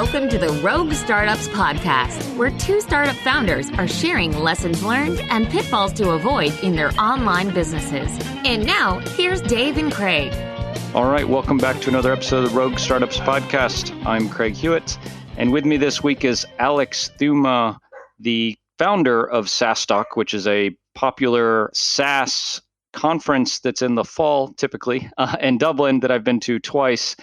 welcome to the Rogue Startups podcast, where two startup founders are sharing lessons learned and pitfalls to avoid in their online businesses. And now, here's Dave and Craig. All right, welcome back to another episode of the Rogue Startups podcast. I'm Craig Hewitt, and with me this week is Alex Theuma, the founder of SaaStock, which is a popular SaaS conference that's in the fall, typically, in Dublin that I've been to twice.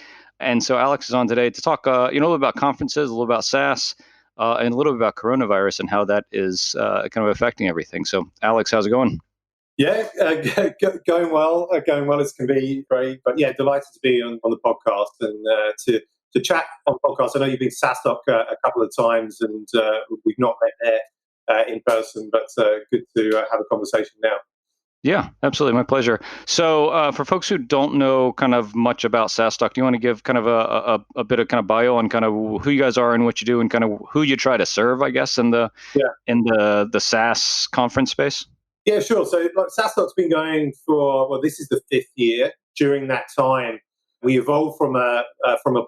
And so Alex is on today to talk a little bit about conferences, a little about SaaS, and a little bit about coronavirus and how that is kind of affecting everything. So Alex, how's it going? Yeah, going well as can be, Craig. But yeah, delighted to be on the podcast and to chat on the podcast. I know you've been to SaaStock a couple of times and we've not met there in person, but good to have a conversation now. Yeah, absolutely. My pleasure. So for folks who don't know kind of much about SaaStock, do you want to give kind of a bit of kind of bio on kind of who you guys are and what you do and kind of who you try to serve, I guess, in the SaaS conference space? Yeah, sure. So SaaStock's been going for, this is the 5th year. During that time, we evolved from a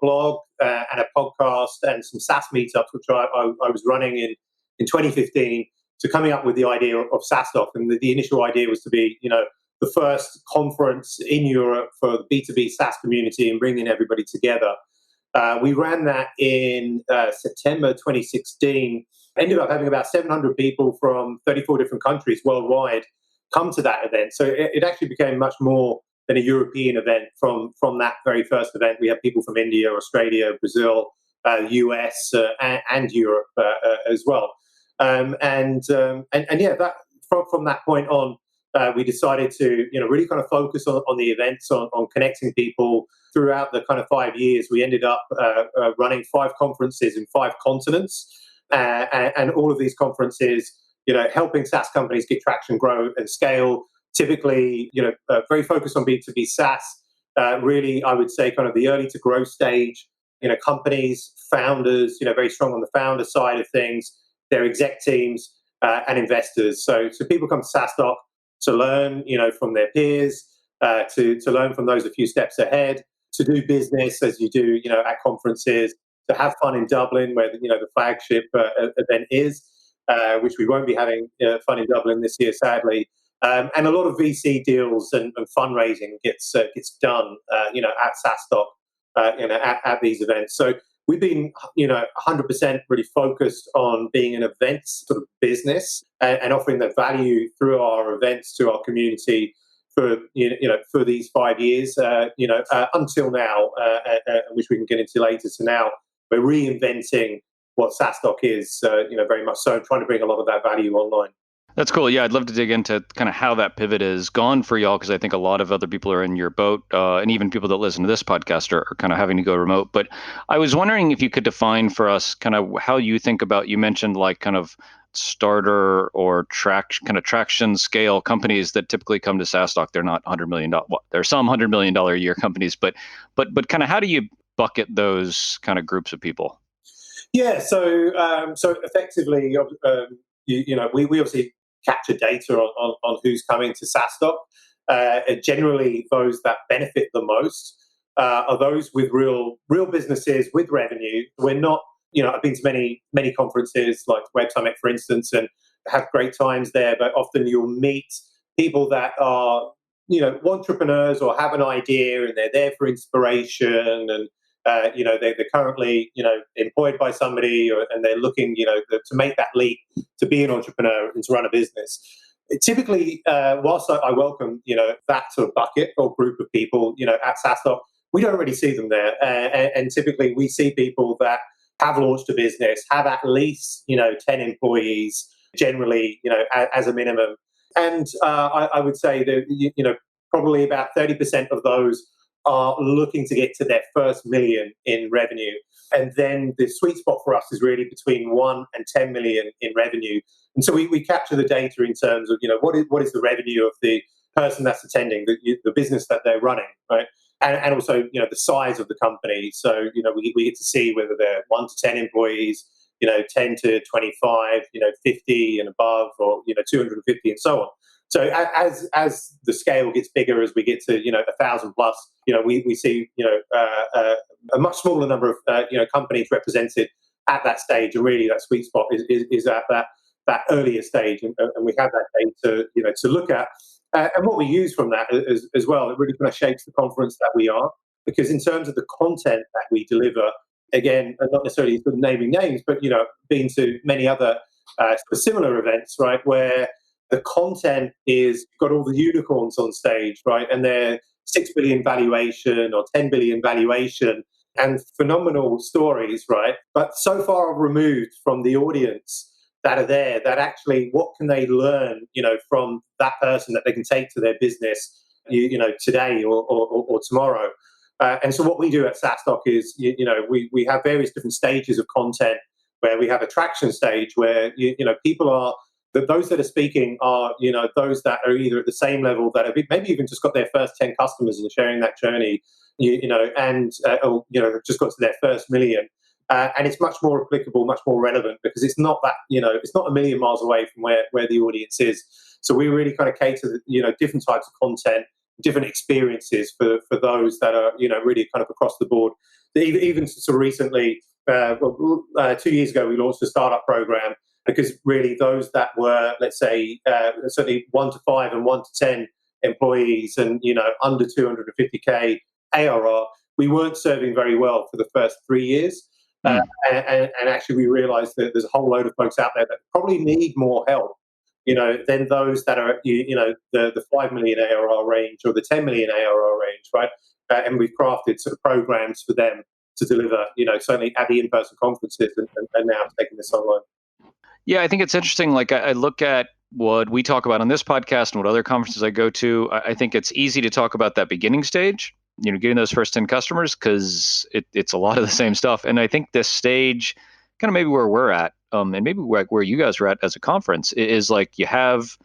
blog and a podcast and some SaaS meetups, which I was running in 2015, to coming up with the idea of SaaStock. And the initial idea was to be, the first conference in Europe for the B2B SaaS community and bringing everybody together. We ran that in September 2016, ended up having about 700 people from 34 different countries worldwide come to that event. So it actually became much more than a European event from that very first event. We had people from India, Australia, Brazil, US, and Europe as well. From that point on, we decided to really kind of focus on the events, on connecting people throughout the kind of 5 years. We ended up running 5 conferences in 5 continents, and all of these conferences, helping SaaS companies get traction, grow, and scale. Typically, very focused on B2B SaaS. Really, I would say, kind of the early to grow stage. Companies, founders, very strong on the founder side of things. Their exec teams and investors. So people come to SaaStock to learn, from their peers, to learn from those a few steps ahead, to do business as you do, at conferences, to have fun in Dublin, where the flagship event is, which we won't be having fun in Dublin this year, sadly. And a lot of VC deals and fundraising gets done, at SaaStock, at these events. So we've been, 100% really focused on being an events sort of business and offering that value through our events to our community for these 5 years, until now, which we can get into later. So now we're reinventing what SaaStock is, very much so, trying to bring a lot of that value online. That's cool. Yeah, I'd love to dig into kind of how that pivot has gone for y'all, because I think a lot of other people are in your boat, and even people that listen to this podcast are kind of having to go remote. But I was wondering if you could define for us kind of how you think about, you mentioned like kind of starter or traction scale companies that typically come to SaaStock. They're not $100 million. Well, there are some $100 million a year companies, but kind of how do you bucket those kind of groups of people? Yeah, so effectively, we obviously capture data on who's coming to SaaStock. Generally, those that benefit the most are those with real businesses with revenue. We're not, I've been to many conferences like Web Summit, for instance, and have great times there. But often you'll meet people that are, entrepreneurs or have an idea and they're there for inspiration, and they're currently, employed by somebody, and they're looking, to make that leap to be an entrepreneur and to run a business. Typically, whilst I welcome, that sort of bucket or group of people, at SaaStock, we don't really see them there. And typically we see people that have launched a business, have at least, 10 employees, generally, as a minimum. And I would say that, probably about 30% of those are looking to get to their first million in revenue. And then the sweet spot for us is really between 1 and 10 million in revenue. And so we capture the data in terms of, what is the revenue of the person that's attending, the business that they're running, right? And also, the size of the company. So, we get to see whether they're 1 to 10 employees, 10 to 25, 50 and above, or, 250 and so on. So as the scale gets bigger, as we get to 1,000 plus, we see a much smaller number of companies represented at that stage, and really that sweet spot is at that earlier stage, and we have that data to look at, and what we use from that as well. It really kind of shapes the conference that we are, because in terms of the content that we deliver, again, and not necessarily sort of naming names, but been to many other similar events, right, where the content is got all the unicorns on stage, right, and they're 6 billion valuation or 10 billion valuation, and phenomenal stories, right, but so far removed from the audience that are there, that actually, what can they learn, from that person that they can take to their business, today or tomorrow. And so what we do at SaaStock is, we have various different stages of content, where we have a traction stage where, people are, those that are speaking are, those that are either at the same level, that have maybe even just got their first 10 customers and sharing that journey, or just got to their first million. And it's much more applicable, much more relevant, because it's not that, it's not a million miles away from where the audience is. So we really kind of cater, different types of content, different experiences for those that are, really kind of across the board. Even so recently, 2 years ago, we launched a startup program, because really those that were, let's say, certainly 1 to 5 and 1 to 10 employees, and under 250k ARR, we weren't serving very well for the first 3 years. And actually, we realised that there's a whole load of folks out there that probably need more help, than those that are, the 5 million ARR range or the 10 million ARR range, right? And we've crafted sort of programs for them to deliver, certainly at the in-person conferences, and now taking this online. Yeah, I think it's interesting. Like, I look at what we talk about on this podcast and what other conferences I go to. I think it's easy to talk about that beginning stage, getting those first 10 customers, because it's a lot of the same stuff. And I think this stage, kind of maybe where we're at, and maybe where you guys are at as a conference, is like we have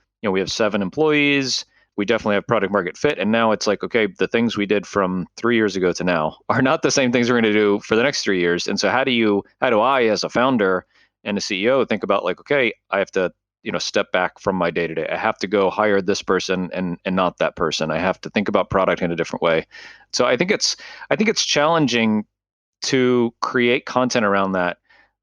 7 employees. We definitely have product market fit. And now it's like, okay, the things we did from 3 years ago to now are not the same things we're going to do for the next 3 years. And so how do I, as a founder and a CEO, think about, like, okay, I have to, step back from my day to day. I have to go hire this person and not that person. I have to think about product in a different way. So I think it's challenging to create content around that.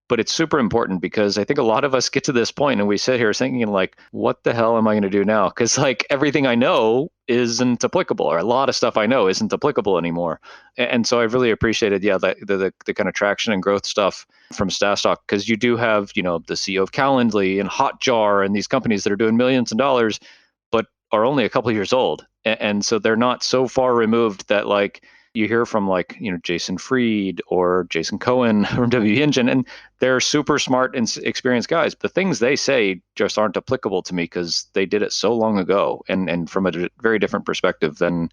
But it's super important, because I think a lot of us get to this point and we sit here thinking, like, what the hell am I going to do now? Because, like, everything I know isn't applicable, or a lot of stuff I know isn't applicable anymore. And so I've really appreciated, the kind of traction and growth stuff from SaaStock, because you do have, the CEO of Calendly and Hotjar and these companies that are doing millions of dollars, but are only a couple of years old. And so they're not so far removed that, like, you hear from, like, Jason Fried or Jason Cohen from WE Engine, and they're super smart and experienced guys. The things they say just aren't applicable to me, because they did it so long ago and from a very different perspective than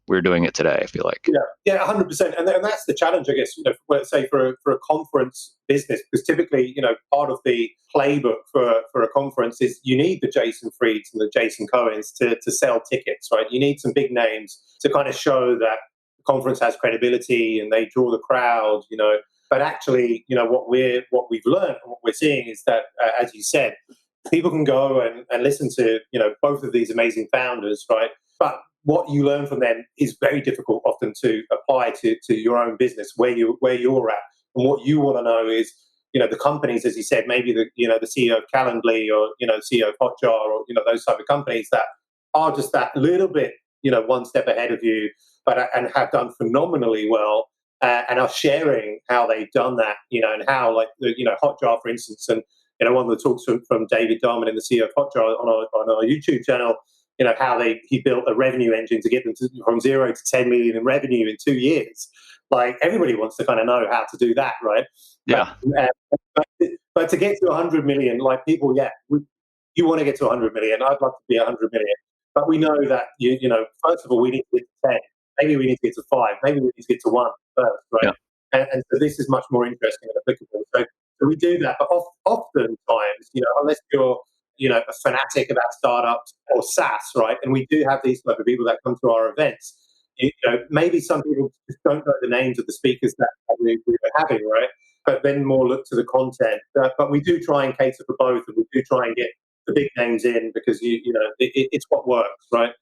we're doing it today, I feel like. Yeah, 100%. And that's the challenge, I guess, let's say for a conference business, because typically, part of the playbook for a conference is you need the Jason Frieds and the Jason Cohens to sell tickets, right? You need some big names to kind of show that conference has credibility and they draw the crowd, but actually, what we've learned and what we're seeing is that, as you said, people can go and listen to, both of these amazing founders, right? But what you learn from them is very difficult often to apply to your own business, where you're at. And what you want to know is, the companies, as you said, maybe the CEO of Calendly, or, the CEO of Hotjar, or, those type of companies that are just that little bit, one step ahead of you, and have done phenomenally well, and are sharing how they've done that, and how, like, Hotjar, for instance, and one of the talks from David Darman, the CEO of Hotjar, on our YouTube channel, how he built a revenue engine to get them from 0 to 10 million in revenue in 2 years. Like, everybody wants to kind of know how to do that, right? Yeah. But to get to 100 million, like, people, you want to get to 100 million. I'd love to be 100 million. But we know that, first of all, we need to get to 10. Maybe we need to get to 5. Maybe we need to get to 1 first, right? Yeah. And so this is much more interesting and applicable. So we do that. But oftentimes, unless you're, a fanatic about startups or SaaS, right? And we do have these type of people that come to our events. Maybe some people just don't know the names of the speakers that we were having, right? But then more look to the content. But we do try and cater for both, and we do try and get the big names in because it's what works, right?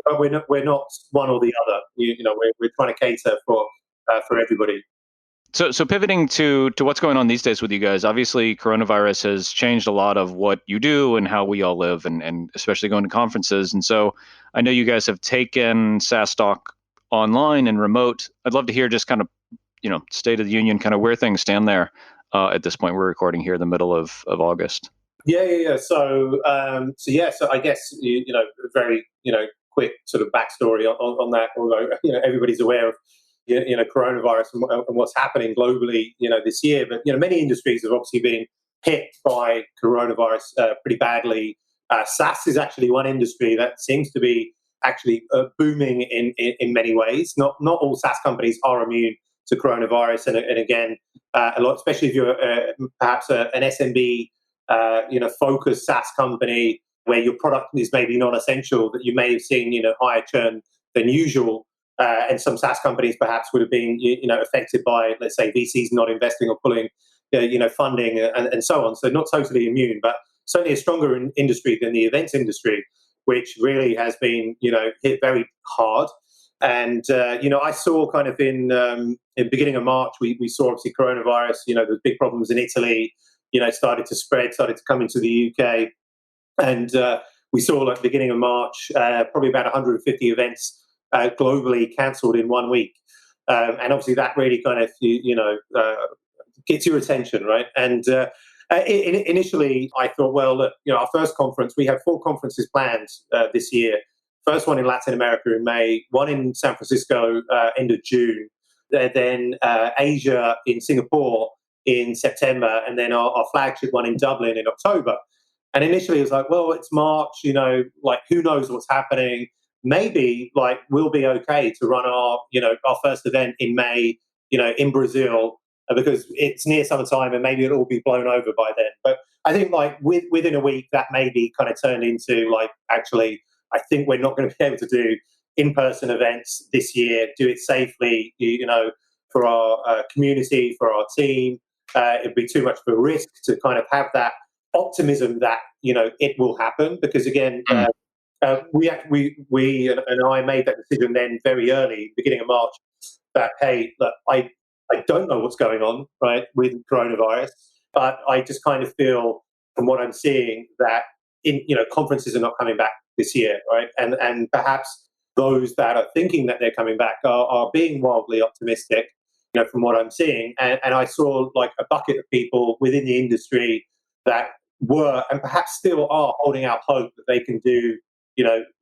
But we're not one or the other. We're trying to cater for everybody. So pivoting to what's going on these days with you guys, obviously coronavirus has changed a lot of what you do and how we all live, and especially going to conferences. And so I know you guys have taken SaaStock online and remote. I'd love to hear just kind of, state of the union, kind of where things stand there at this point. We're recording here in the middle of August. Yeah. So I guess, very, quick sort of backstory on that, although, everybody's aware of, coronavirus and what's happening globally, this year. But, many industries have obviously been hit by coronavirus pretty badly. SaaS is actually one industry that seems to be actually booming in many ways. Not all SaaS companies are immune to coronavirus. And again, a lot, especially if you're perhaps an SMB, focused SaaS company where your product is maybe non-essential, that you may have seen, higher churn than usual. And some SaaS companies perhaps would have been, affected by, let's say, VCs not investing or pulling, funding and so on. So not totally immune, but certainly a stronger industry than the events industry, which really has been, hit very hard. And, I saw kind of in the beginning of March, we saw obviously coronavirus, the big problems in Italy, started to spread, started to come into the UK. And we saw like beginning of March, probably about 150 events globally cancelled in 1 week. And obviously that really kind of, gets your attention, right? And initially I thought, well, look, our first conference, we have 4 conferences planned this year. First one in Latin America in May, one in San Francisco end of June, then Asia in Singapore in September, and then our flagship one in Dublin in October. And initially it was like, well, it's March, like who knows what's happening? Maybe like we'll be okay to run our first event in May, in Brazil, because it's near summertime and maybe it'll all be blown over by then. But I think like within a week that maybe kind of turned into like, actually, I think we're not going to be able to do in-person events this year, do it safely, for our community, for our team. It'd be too much of a risk to kind of have that optimism that, it will happen. Because again, we and I made that decision then very early, beginning of March, that, hey, look, I don't know what's going on, right, with coronavirus, but I just kind of feel from what I'm seeing that conferences are not coming back this year, right? And perhaps those that are thinking that they're coming back are being wildly optimistic, from what I'm seeing. And I saw like a bucket of people within the industry that were and perhaps still are holding out hope that they can do,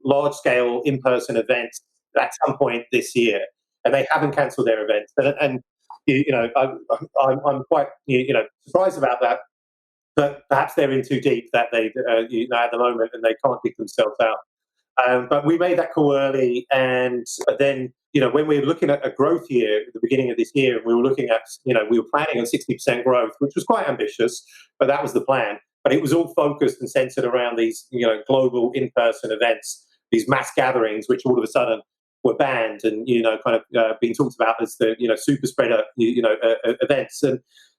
large scale in-person events at some point this year. And they haven't cancelled their events. And I'm quite, surprised about that. But perhaps they're in too deep that they, at the moment, and they can't dig themselves out. But we made that call early, and then, when we were looking at a growth year at the beginning of this year, we were looking at, we were planning on 60% growth, which was quite ambitious, but that was the plan. But it was all focused and centered around these, global in-person events, these mass gatherings, which all of a sudden were banned and, kind of being talked about as the, super spreader, events.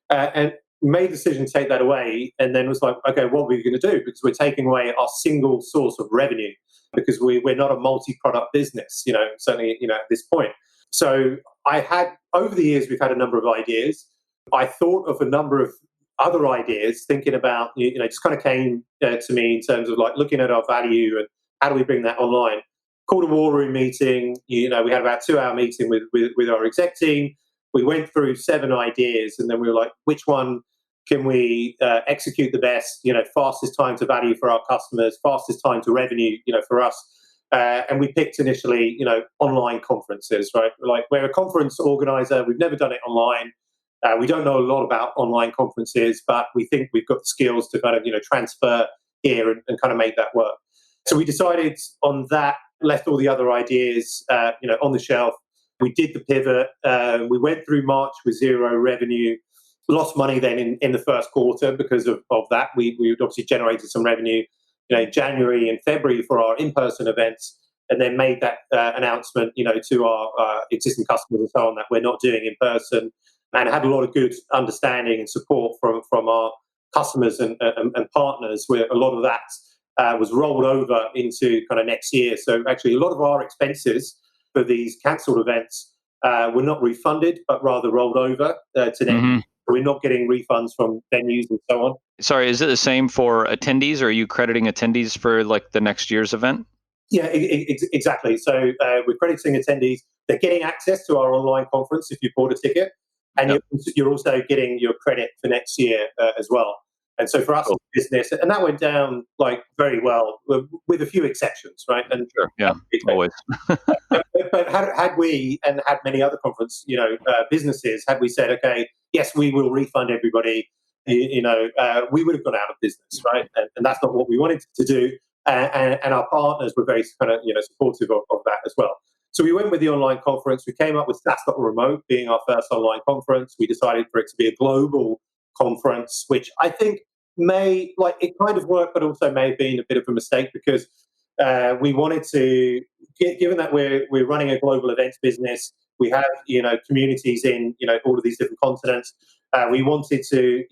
And made the decision to take that away, and then was like, okay, what are we going to do? Because we're taking away our single source of revenue, because we're not a multi-product business, certainly, at this point. So I had, over the years, we've had a number of ideas. I thought of a number of other ideas, thinking about, just kind of came to me in terms of like looking at our value and how do we bring that online. Called a war room meeting. We had about a 2-hour meeting with our exec team. We went through 7 ideas, and then we were like, which one can we execute the best, fastest time to value for our customers, fastest time to revenue, for us. And we picked initially, online conferences, right? Like, we're a conference organizer. We've never done it online. We don't know a lot about online conferences, but we think we've got the skills to kind of, transfer here and kind of make that work. So we decided on that, left all the other ideas, on the shelf. We did the pivot. We went through March with 0 revenue, lost money then in the first quarter because of that. We obviously generated some revenue, January and February for our in-person events, and then made that announcement, to our existing customers and so on, that we're not doing in person, and had a lot of good understanding and support from our customers and partners, where a lot of that was rolled over into kind of next year. So actually, a lot of our expenses for these cancelled events were not refunded, but rather rolled over to next year. We're not getting refunds from venues and so on. Sorry, is it the same for attendees? Or are you crediting attendees for like the next year's event? Yeah, exactly. So we're crediting attendees. They're getting access to our online conference if you bought a ticket, and you're also getting your credit for next year as well. And so for us as a business, and that went down like very well, with a few exceptions, right? And always. but had we, and had many other conference, businesses, had we said, okay, yes, we will refund everybody, we would have gone out of business, right? And that's not what we wanted to do. And our partners were very kind of supportive of that as well. So we went with the online conference. We came up with SaaStock Remote being our first online conference. We decided for it to be a global conference, which I think it kind of worked, but also may have been a bit of a mistake, because we wanted to, given that we're running a global events business, we have communities in all of these different continents. We wanted to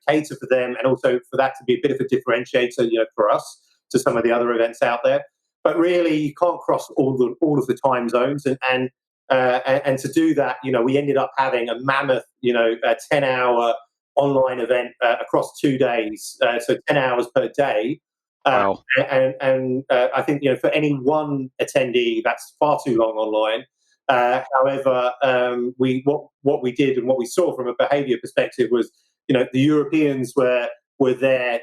cater for them, and also for that to be a bit of a differentiator for us to some of the other events out there. But really, you can't cross all of the time zones, and to do that, we ended up having a mammoth, a 10-hour online event across 2 days, so 10 hours per day. Wow. And I think for any one attendee, that's far too long online. However, what we did and what we saw from a behaviour perspective was, the Europeans were there,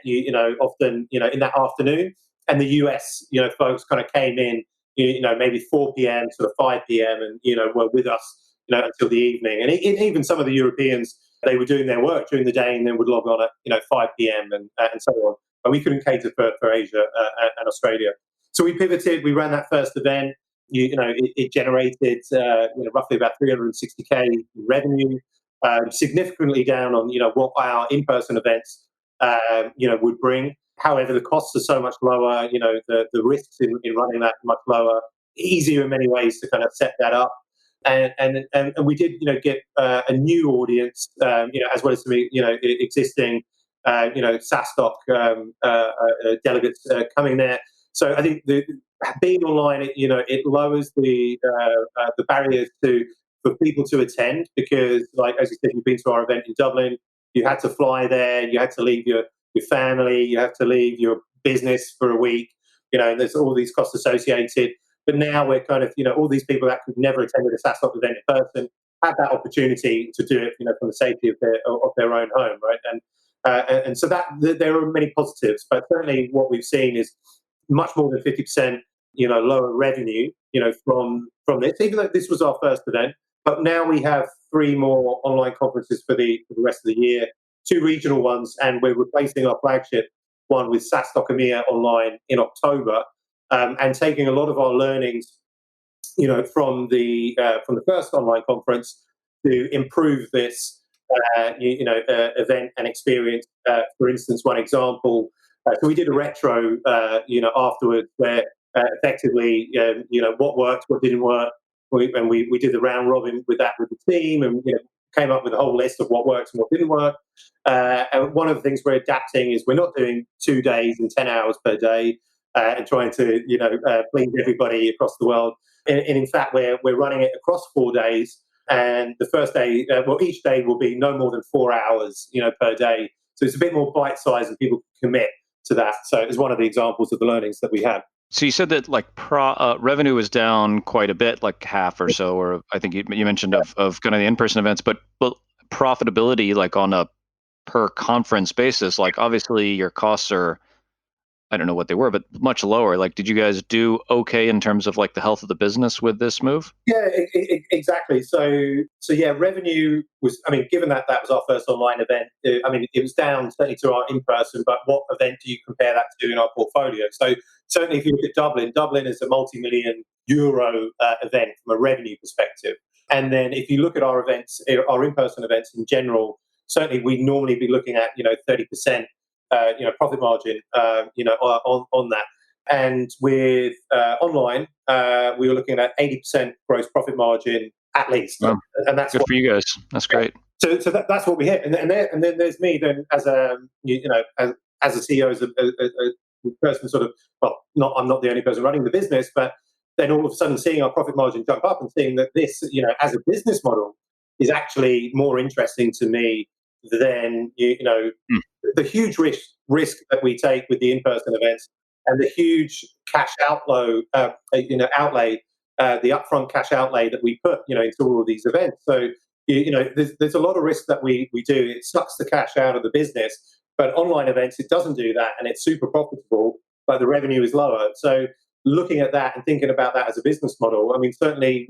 often, in that afternoon, and the US, folks kind of came in, maybe 4 p.m. to 5 p.m. and, were with us, until the evening. And even some of the Europeans, they were doing their work during the day and then would log on at, 5 p.m. and so on. But we couldn't cater for Asia and Australia. So we pivoted. We ran that first event. It generated, roughly about 360K revenue, significantly down on, what our in-person events, would bring. However, the costs are so much lower, the risks in running that much lower, easier in many ways to kind of set that up. And we did, get a new audience, as well as some, existing, SaaStock delegates coming there. So I think being online, it lowers the barriers for people to attend, because, like, as you said, you've been to our event in Dublin, you had to fly there, you had to leave your family, you have to leave your business for a week, and there's all these costs associated. But now we're kind of, all these people that could never attend a SaaStock event in person have that opportunity to do it, from the safety of their own home, right? And so that there are many positives, but certainly what we've seen is much more than 50%, lower revenue, from this, even though this was our first event. But now we have 3 more online conferences for the rest of the year, 2 regional ones, and we're replacing our flagship one with SaaStock EMEA online in October, and taking a lot of our learnings, from the first online conference to improve this, event and experience. For instance, one example, so we did a retro, afterwards, where effectively, what worked, what didn't work, and we did the round robin with the team, and came up with a whole list of what works and what didn't work. And one of the things we're adapting is we're not doing 2 days and 10 hours per day, and trying to please everybody across the world. And in fact, we're running it across 4 days, and the first day, each day will be no more than 4 hours, per day. So it's a bit more bite-sized, and people can commit to that. So it's one of the examples of the learnings that we had. So you said that like revenue was down quite a bit, like half or so, or I think you mentioned of kind of the in-person events, but profitability, like on a per conference basis, like obviously your costs are, I don't know what they were, but much lower. Like, did you guys do okay in terms of like the health of the business with this move? Yeah, exactly. So yeah, revenue was, given that was our first online event, it was down certainly to our in-person, but what event do you compare that to in our portfolio? So certainly if you look at Dublin is a multi-million euro event from a revenue perspective. And then if you look at our events, our in-person events in general, certainly we'd normally be looking at, 30%, profit margin, on that. And with online, we were looking at 80% gross profit margin at least. Wow. And that's good for you guys. That's great. That's what we hit, and then there's me then as as a CEO, as a person sort of, well, not I'm not the only person running the business, but then all of a sudden seeing our profit margin jump up and seeing that this, as a business model is actually more interesting to me than the huge risk that we take with the in-person events and the huge cash outlay, the upfront cash outlay that we put into all of these events. So there's a lot of risk that we do. It sucks the cash out of the business, but online events, it doesn't do that, and it's super profitable, but the revenue is lower. So looking at that and thinking about that as a business model, I mean, certainly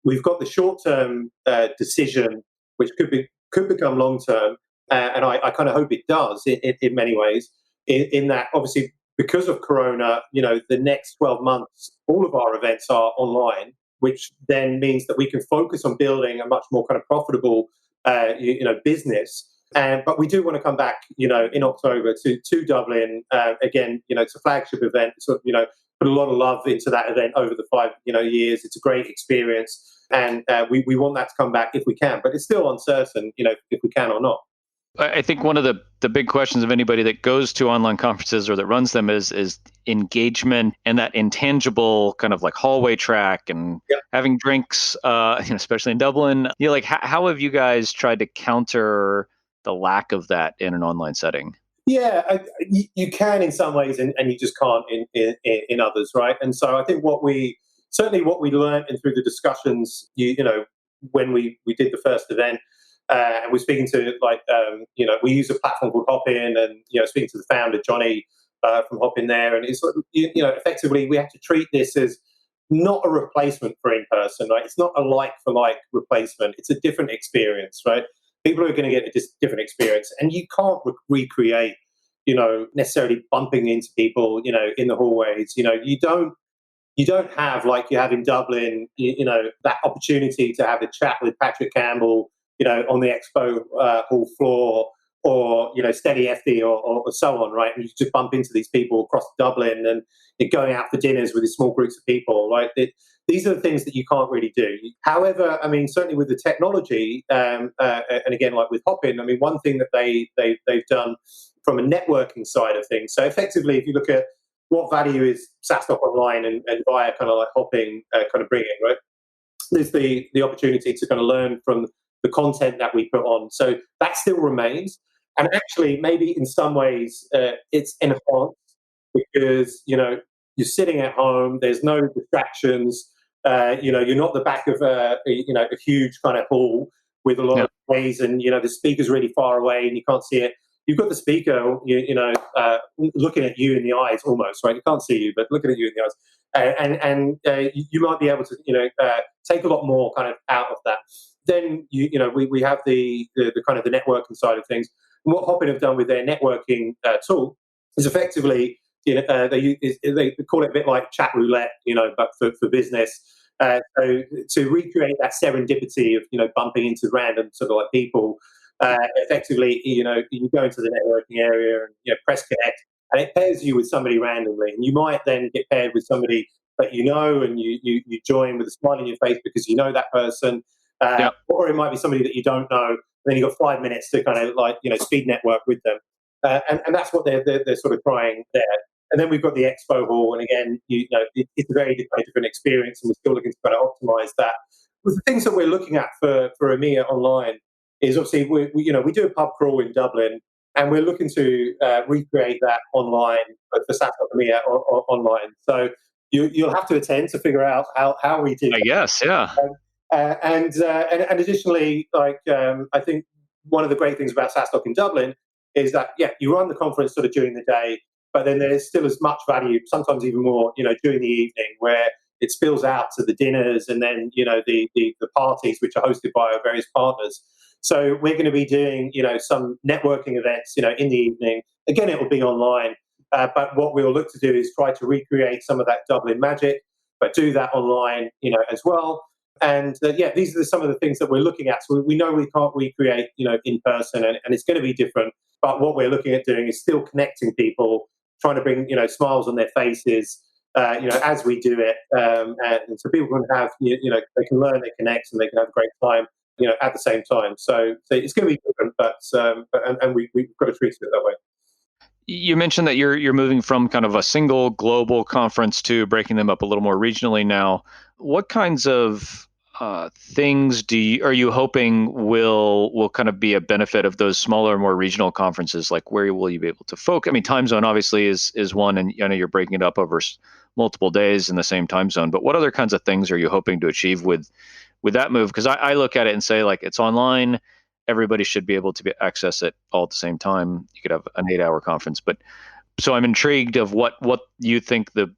we've got the short-term decision, which could become long-term, and I kind of hope it does in many ways, in that obviously because of Corona, the next 12 months, all of our events are online, which then means that we can focus on building a much more kind of profitable, business. But we do want to come back, in October to Dublin again. It's a flagship event. So put a lot of love into that event over the 5 years. It's a great experience, and we want that to come back if we can. But it's still uncertain, if we can or not. I think one of the big questions of anybody that goes to online conferences or that runs them is engagement and that intangible kind of like hallway track and having drinks, especially in Dublin. How have you guys tried to counter the lack of that in an online setting? Yeah, you can in some ways, and you just can't in others, right? And so I think what we learned and through the discussions, when we did the first event. And we're speaking to we use a platform called Hopin, and speaking to the founder Johnny from Hopin there, and it's effectively we have to treat this as not a replacement for in person, right? It's not a like for like replacement. It's a different experience, right? People are going to get a different experience, and you can't recreate, necessarily bumping into people, in the hallways. You don't have like you have in Dublin, that opportunity to have a chat with Patrick Campbell, on the expo hall floor, or Steady FD or so on, right? And you just bump into these people across Dublin, and you're going out for dinners with these small groups of people, right? These are the things that you can't really do. However, I mean, certainly with the technology, and again, like with Hopin, I mean, one thing that they've done from a networking side of things. So effectively, if you look at what value is SaaStock online and via kind of like Hopin kind of bringing, right? There's the opportunity to kind of learn from the content that we put on. So that still remains. And actually, maybe in some ways, it's enhanced because, you're sitting at home, there's no distractions, you're not the back of a huge kind of hall with a lot of noise, and, the speaker's really far away and you can't see it. You've got the speaker, looking at you in the eyes almost, right? You can't see you, but looking at you in the eyes. And you might be able to, take a lot more kind of out of that. Then we have the kind of the networking side of things. And what Hopin have done with their networking tool is effectively they call it a bit like chat roulette, but for business. So to recreate that serendipity of bumping into random sort of like people, effectively you go into the networking area and press connect, and it pairs you with somebody randomly, and you might then get paired with somebody that and you join with a smile on your face because you know that person. Or it might be somebody that you don't know, and then you've got 5 minutes to kind of like, speed network with them. And that's what they're sort of trying there. And then we've got the expo hall, and again, it's a very different experience, and we're still looking to kind of optimize that. But the things that we're looking at for EMEA online is obviously we do a pub crawl in Dublin, and we're looking to recreate that online for SaaStock EMEA online. So you'll have to attend to figure out how we do. I guess, yeah. And additionally, I think one of the great things about SaaStock in Dublin is that you run the conference sort of during the day, but then there's still as much value, sometimes even more, during the evening, where it spills out to the dinners and then the parties which are hosted by our various partners. So we're going to be doing some networking events in the evening. Again, it will be online, but what we'll look to do is try to recreate some of that Dublin magic, but do that online as well. And these are some of the things that we're looking at. So we know we can't recreate, in person, and it's going to be different. But what we're looking at doing is still connecting people, trying to bring, smiles on their faces, as we do it. And so people can have, they can learn, they connect, and they can have a great time. at the same time. So it's going to be different, but we've got to treat it that way. You mentioned that you're moving from kind of a single global conference to breaking them up a little more regionally now. What kinds of things are you hoping will kind of be a benefit of those smaller, more regional conferences? Like, where will you be able to focus? I mean, time zone obviously is one, and I know you're breaking it up over multiple days in the same time zone. But what other kinds of things are you hoping to achieve with that move? Because I look at it and say, like, it's online. Everybody should be able to access it all at the same time. You could have an 8-hour conference, but so I'm intrigued of what you think the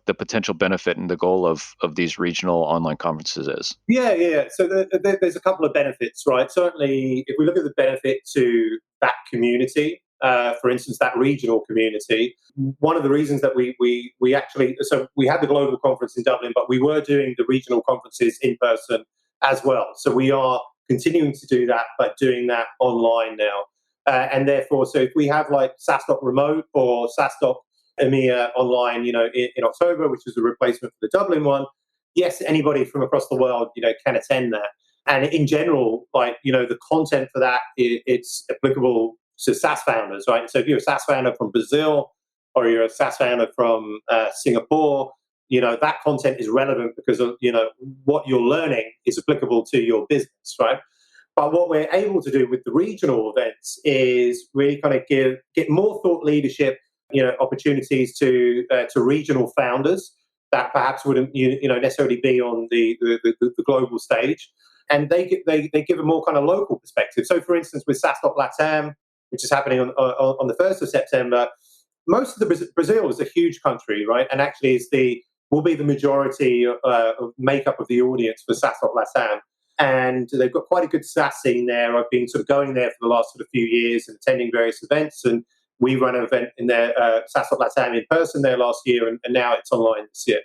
potential benefit and the goal of these regional online conferences is. Yeah. So there's a couple of benefits, right? Certainly, if we look at the benefit to that community, for instance, that regional community, one of the reasons that we actually, so we had the global conference in Dublin, but we were doing the regional conferences in person as well. So we are continuing to do that, but doing that online now. And therefore, so if we have like SaaStock Remote or SaaStock EMEA online, in October, which is a replacement for the Dublin one, yes, anybody from across the world, can attend that. And in general, the content for that, it's applicable to SaaS founders, right? So if you're a SaaS founder from Brazil or you're a SaaS founder from Singapore, that content is relevant because of, what you're learning is applicable to your business, right? But what we're able to do with the regional events is really kind of get more thought leadership, opportunities to regional founders that perhaps wouldn't, necessarily be on the global stage, and they give a more kind of local perspective. So, for instance, with SaaStock LATAM, which is happening on the 1st of September, most of Brazil is a huge country, right? And actually will be the majority of makeup of the audience for SaaStock LATAM. And they've got quite a good SaaS scene there. I've been sort of going there for the last sort of few years and attending various events. And we run an event in their SaaStock LATAM in person there last year, and now it's online this year.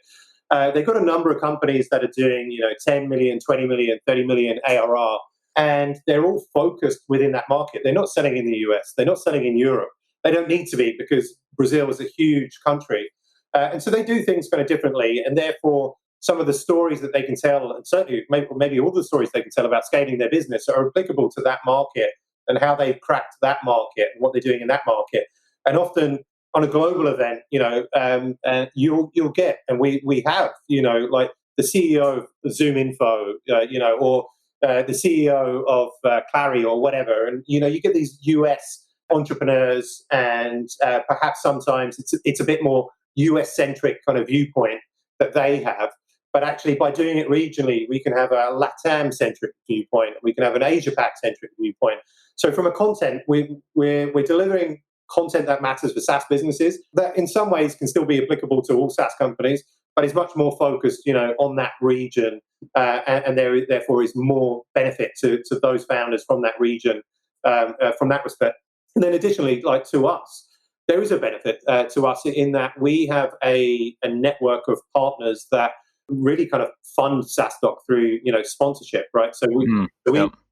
They've got a number of companies that are doing, 10 million, 20 million, 30 million ARR. And they're all focused within that market. They're not selling in the US. They're not selling in Europe. They don't need to be because Brazil is a huge country. And so they do things kind of differently. And therefore, some of the stories that they can tell, and certainly maybe all the stories they can tell about scaling their business, are applicable to that market and how they've cracked that market and what they're doing in that market. And often on a global event, you'll get, and we have, like the CEO of Zoom Info, or the CEO of Clary or whatever. And, you get these US entrepreneurs, and perhaps sometimes it's a bit more US-centric kind of viewpoint that they have. But actually, by doing it regionally, we can have a LATAM-centric viewpoint. We can have an Asia-Pac-centric viewpoint. So from a content, we're delivering content that matters for SaaS businesses that in some ways can still be applicable to all SaaS companies, but is much more focused, on that region. And there therefore is more benefit to those founders from that region, from that respect. And then additionally, like to us, there is a benefit to us in that we have a network of partners that really kind of fund SaaStock through, sponsorship, right? So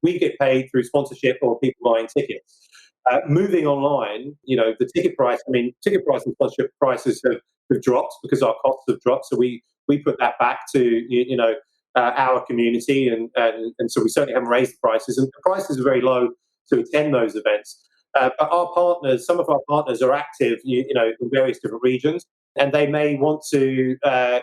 we get paid through sponsorship or people buying tickets. Moving online, the ticket price and sponsorship prices have dropped because our costs have dropped. So we put that back to, our community, and so we certainly haven't raised the prices, and the prices are very low to attend those events. But our partners, some of our partners are active, in various different regions, and they may want to,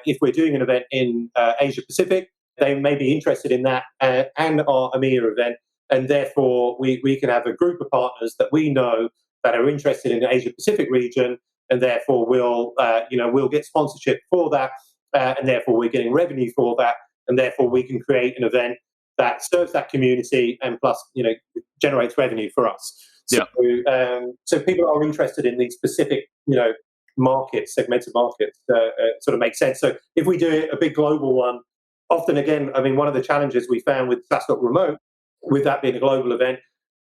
if we're doing an event in Asia Pacific, they may be interested in that and our EMEA event, and therefore we can have a group of partners that we know that are interested in the Asia Pacific region, and therefore we'll get sponsorship for that, and therefore we're getting revenue for that, and therefore we can create an event that serves that community and plus, generates revenue for us. So, so people are interested in these specific, markets, segmented markets, sort of makes sense. So if we do a big global one, often again, one of the challenges we found with SaaStock Remote, with that being a global event,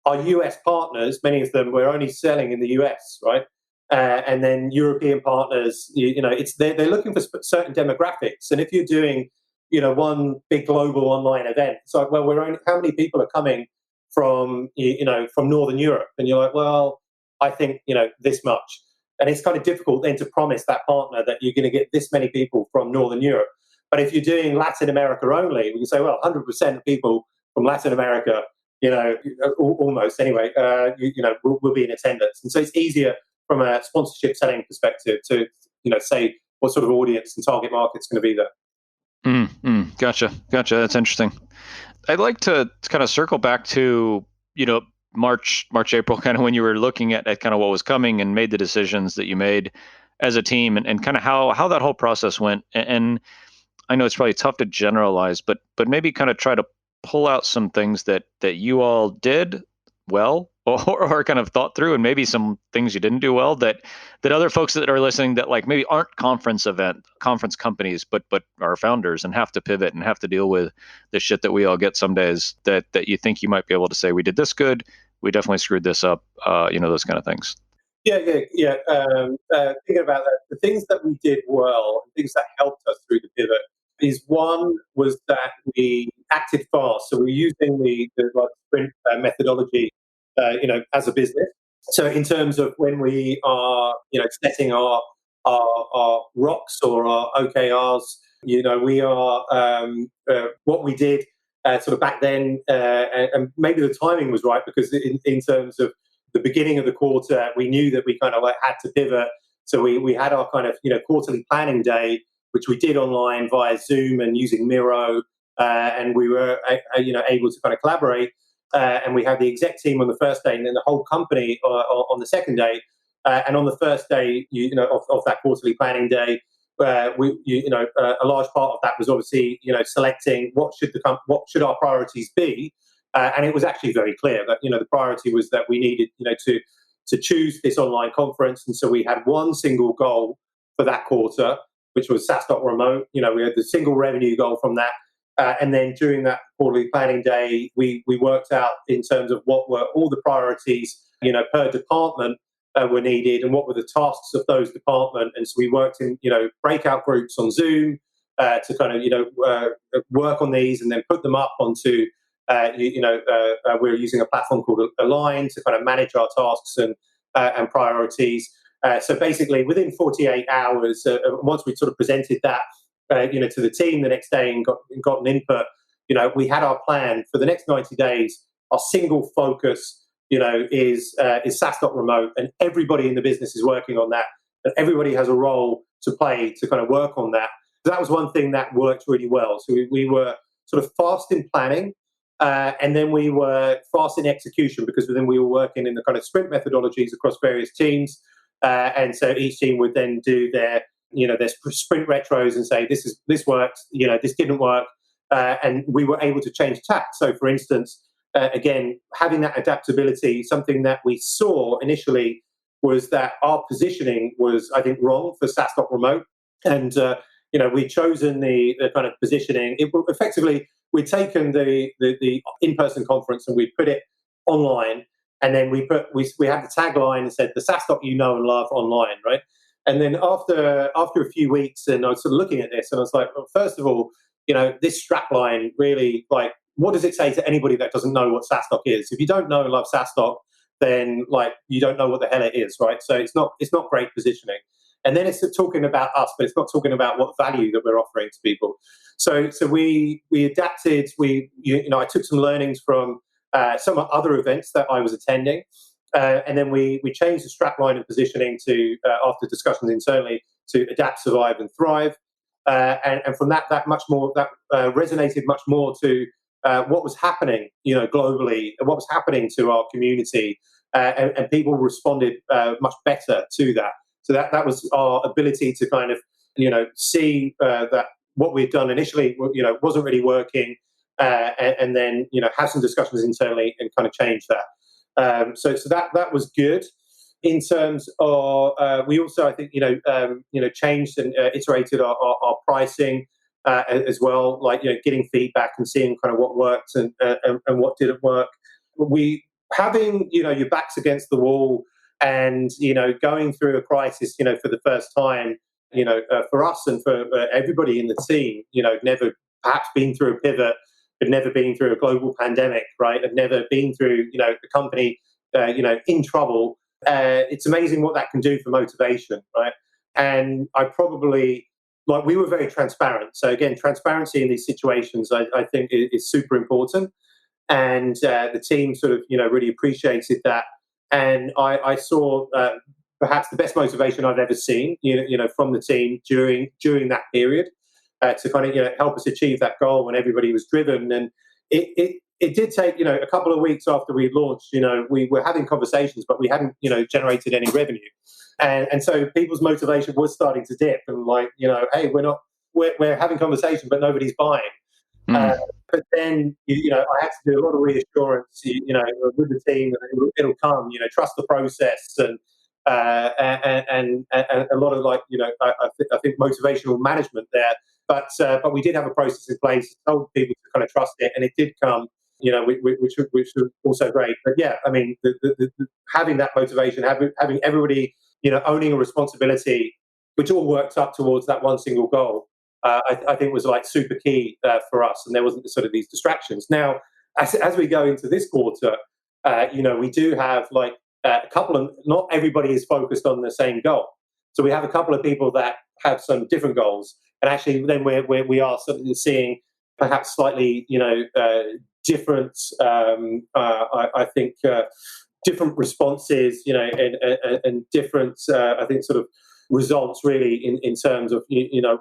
our US partners, many of them, we're only selling in the US, right? And then European partners, they're looking for certain demographics. And if you're doing, one big global online event, it's like, well, how many people are coming from Northern Europe? And you're like, well, I think, this much. And it's kind of difficult then to promise that partner that you're going to get this many people from Northern Europe. But if you're doing Latin America only, we can say, well, 100% of people from Latin America, almost anyway, will be in attendance. And so it's easier from a sponsorship selling perspective to, say what sort of audience and target market's going to be there. Gotcha. That's interesting. I'd like to kind of circle back to, March, April, kind of when you were looking at kind of what was coming and made the decisions that you made as a team, and kind of how that whole process went. And I know it's probably tough to generalize, but maybe kind of try to pull out some things that you all did well or kind of thought through, and maybe some things you didn't do well that other folks that are listening that like maybe aren't conference companies, but are founders and have to pivot and have to deal with the shit that we all get some days, that you think you might be able to say, we did this good, we definitely screwed this up, those kind of things. Yeah. Thinking about that, the things that we did well, things that helped us through the pivot, is one was that we acted fast. So we're using the sprint methodology, as a business. So in terms of when we are, setting our rocks or our OKRs, we are what we did sort of back then, and maybe the timing was right, because in terms of the beginning of the quarter, we knew that we kind of had to pivot. So we had our kind of quarterly planning day, which we did online via Zoom and using Miro, and we were able to kind of collaborate. And we had the exec team on the first day, and then the whole company on the second day. And on the first day, of that quarterly planning day, a large part of that was obviously selecting what should our priorities be. And it was actually very clear that the priority was that we needed to choose this online conference, and so we had one single goal for that quarter, which was SaaStock Remote. We had the single revenue goal from that. And then during that quarterly planning day, we worked out in terms of what were all the priorities, per department were needed, and what were the tasks of those departments. And so we worked in, breakout groups on Zoom to kind of, work on these and then put them up onto, we're using a platform called Align to kind of manage our tasks and priorities. So basically, within 48 hours, once we sort of presented that, to the team the next day and got an input, we had our plan for the next 90 days. Our single focus, is SaaStock Remote, and everybody in the business is working on that. And everybody has a role to play to kind of work on that. So that was one thing that worked really well. So we were sort of fast in planning, and then we were fast in execution, because then we were working in the kind of sprint methodologies across various teams. And so each team would then do their sprint retros and say, this worked, this didn't work. And we were able to change tack. So for instance, again, having that adaptability, something that we saw initially was that our positioning was, I think, wrong for SaaStock Remote. And, we'd chosen the kind of positioning. Effectively, we'd taken the in-person conference and we put it online. And then we had the tagline and said, the SaaStock you know and love online, right? And then after a few weeks, and I was sort of looking at this, and I was like, well, first of all, this strapline really, like, what does it say to anybody that doesn't know what SaaStock is? If you don't know and love SaaStock, then you don't know what the hell it is, right? So it's not great positioning. And then it's talking about us, but it's not talking about what value that we're offering to people. So we adapted. I took some learnings from some other events that I was attending. And then we changed the strapline and positioning to, after discussions internally, to adapt, survive, and thrive. And from that resonated much more to what was happening, globally, and what was happening to our community, and people responded much better to that. So that was our ability to kind of, see that what we'd done initially, wasn't really working, and then have some discussions internally and kind of change that. So that was good. In terms of, we also, I think, changed and iterated our pricing as well, like, getting feedback and seeing kind of what worked and what didn't work. We having, your backs against the wall and, going through a crisis, for the first time, for us and for everybody in the team, never perhaps been through a pivot, but never been through a global pandemic, right? Had never been through, the company, in trouble. It's amazing what that can do for motivation, right? And I probably, we were very transparent. So again, transparency in these situations, I think, is super important. and the team sort of, really appreciated that. And I saw perhaps the best motivation I've ever seen, from the team during that period to kind of, help us achieve that goal when everybody was driven. And it did take, a couple of weeks after we launched, we were having conversations, but we hadn't, generated any revenue. And so people's motivation was starting to dip, and like, hey, we're having conversation, but nobody's buying. But then, I had to do a lot of reassurance, with the team, that it'll come, trust the process, and a lot of, like, I think motivational management there. But we did have a process in place, told people to kind of trust it, and it did come, which was also great. But yeah, I mean, the having that motivation, having everybody, owning a responsibility, which all worked up towards that one single goal, I think was like super key for us, and there wasn't sort of these distractions. Now, as we go into this quarter, we do have like a couple of, not everybody is focused on the same goal. So we have a couple of people that have some different goals, and actually then we are sort of seeing perhaps slightly, different, I think, different responses, and different, I think, sort of results really in terms of,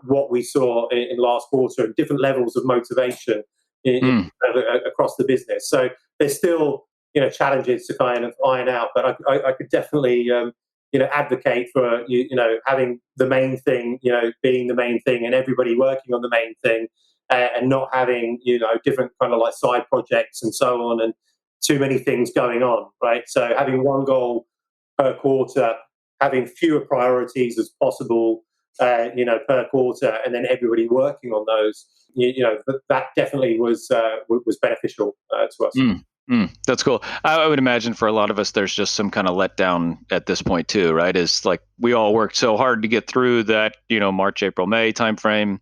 what we saw in last quarter, and different levels of motivation across the business. So there's still, challenges to kind of iron out, but I could definitely, advocate for, having the main thing, being the main thing, and everybody working on the main thing, and not having, different kind of like side projects and so on, and too many things going on, right? So having one goal per quarter, having fewer priorities as possible, per quarter, and then everybody working on those, that definitely was beneficial to us. That's cool. I would imagine for a lot of us, there's just some kind of letdown at this point too, right? Is like we all worked so hard to get through that, March, April, May timeframe.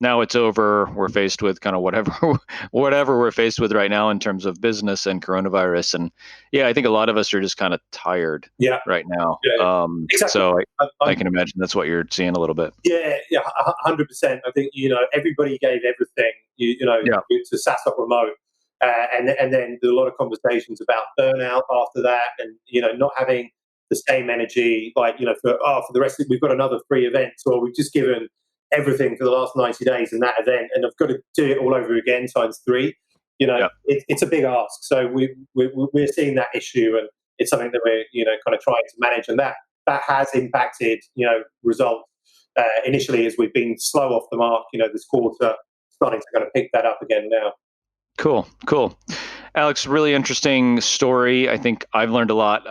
Now it's over. We're faced with kind of whatever we're faced with right now in terms of business and coronavirus. And yeah, I think a lot of us are just kind of tired right now. Yeah, exactly. So I can imagine that's what you're seeing a little bit. Yeah, 100%. I think, everybody gave everything, to SaaStock Remote. And then there's a lot of conversations about burnout after that, and, not having the same energy, like, for the rest of it, we've got another 3 events, or we've just given everything for the last 90 days in that event, and I've got to do it all over again times 3. It's a big ask. So we're seeing that issue, and it's something that we're, kind of trying to manage, and that has impacted, results initially, as we've been slow off the mark, this quarter, starting to kind of pick that up again now. Cool. Alex, really interesting story. I think I've learned a lot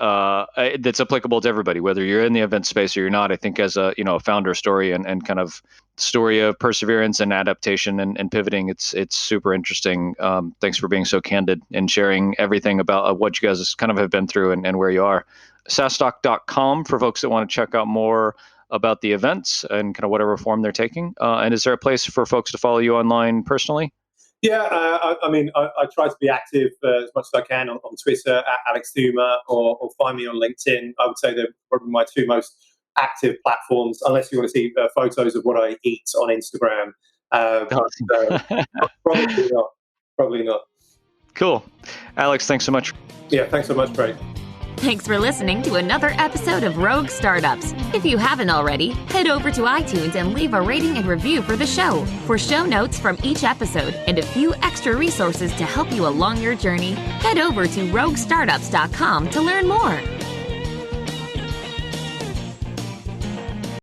that's applicable to everybody, whether you're in the event space or you're not. I think as a founder story and kind of story of perseverance and adaptation and pivoting, it's super interesting. Thanks for being so candid and sharing everything about what you guys kind of have been through and where you are. SaaStock.com for folks that want to check out more about the events and kind of whatever form they're taking. And is there a place for folks to follow you online personally? Yeah, I try to be active as much as I can on Twitter at Alex Theuma, or find me on LinkedIn. I would say they're probably my 2 most active platforms, unless you want to see photos of what I eat on Instagram. Probably not. Cool. Alex, thanks so much. Yeah, thanks so much, Craig. Thanks for listening to another episode of Rogue Startups. If you haven't already, head over to iTunes and leave a rating and review for the show. For show notes from each episode and a few extra resources to help you along your journey, head over to roguestartups.com to learn more.